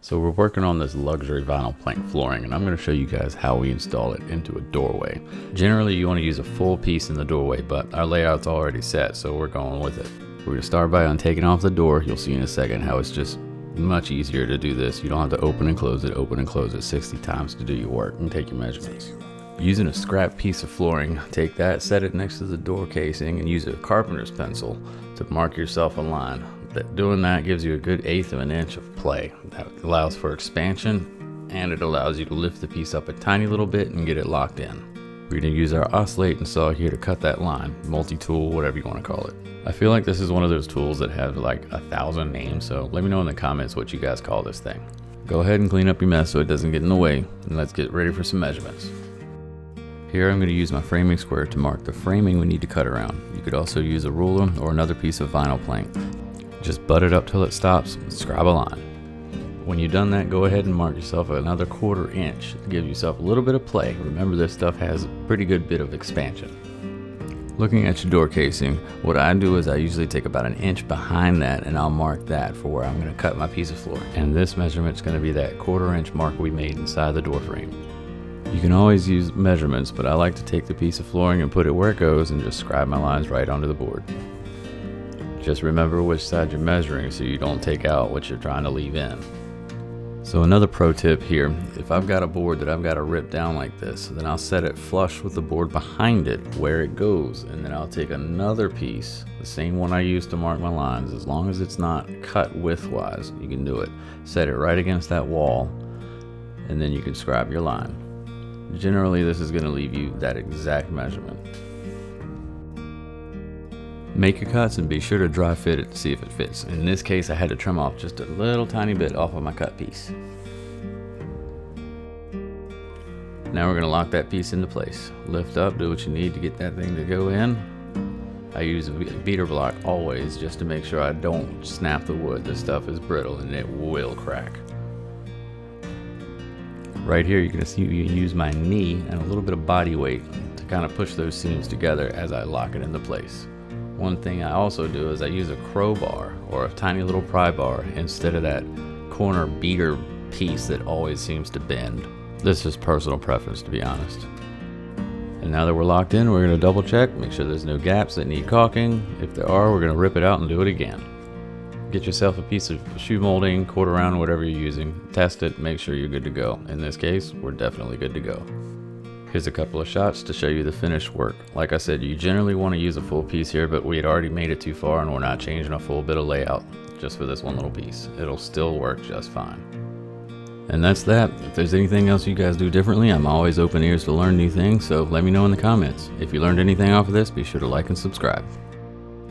So we're working on this luxury vinyl plank flooring, and I'm going to show you guys how we install it into a doorway. Generally you want to use a full piece in the doorway, but our layout's already set, so we're going with it. We're going to start by taking off the door. You'll see in a second how it's just much easier to do this. You don't have to open and close it 60 times to do your work and take your measurements. Using a scrap piece of flooring, take that, set it next to the door casing, and use a carpenter's pencil to mark yourself a line. Doing that gives you a good 1/8 of an inch of play. That allows for expansion, and it allows you to lift the piece up a tiny little bit and get it locked in. We're going to use our oscillating saw here to cut that line, multi-tool, whatever you want to call it. I feel like this is one of those tools that have like 1,000 names, so let me know in the comments what you guys call this thing. Go ahead and clean up your mess so it doesn't get in the way, and let's get ready for some measurements. Here I'm going to use my framing square to mark the framing we need to cut around. You could also use a ruler or another piece of vinyl plank. Just butt it up till it stops and scribe a line. When you've done that, go ahead and mark yourself another 1/4 inch to give yourself a little bit of play. Remember, this stuff has a pretty good bit of expansion. Looking at your door casing, what I do is I usually take about 1 inch behind that, and I'll mark that for where I'm going to cut my piece of floor. And this measurement's going to be that 1/4 inch mark we made inside the door frame. You can always use measurements, but I like to take the piece of flooring and put it where it goes and just scribe my lines right onto the board. Just remember which side you're measuring so you don't take out what you're trying to leave in. So another pro tip here, if I've got a board that I've got to rip down like this, then I'll set it flush with the board behind it where it goes, and then I'll take another piece, the same one I used to mark my lines, as long as it's not cut widthwise, you can do it. Set it right against that wall, and then you can scribe your line. Generally, this is going to leave you that exact measurement. Make your cuts and be sure to dry fit it to see if it fits. In this case, I had to trim off just a little tiny bit off of my cut piece. Now we're going to lock that piece into place. Lift up, do what you need to get that thing to go in. I use a beater block always just to make sure I don't snap the wood. This stuff is brittle and it will crack. Right here you can see you use my knee and a little bit of body weight to kind of push those seams together as I lock it into place. One thing I also do is I use a crowbar or a tiny little pry bar instead of that corner beater piece that always seems to bend. This is personal preference, to be honest. And now that we're locked in, we're going to double check, make sure there's no gaps that need caulking. If there are, we're going to rip it out and do it again. Get yourself a piece of shoe molding, 1/4 round, whatever you're using. Test it, make sure you're good to go. In this case, we're definitely good to go. Here's a couple of shots to show you the finished work. Like I said, you generally want to use a full piece here, but we had already made it too far and we're not changing a full bit of layout just for this one little piece. It'll still work just fine. And that's that. If there's anything else you guys do differently, I'm always open ears to learn new things, so let me know in the comments. If you learned anything off of this, be sure to like and subscribe.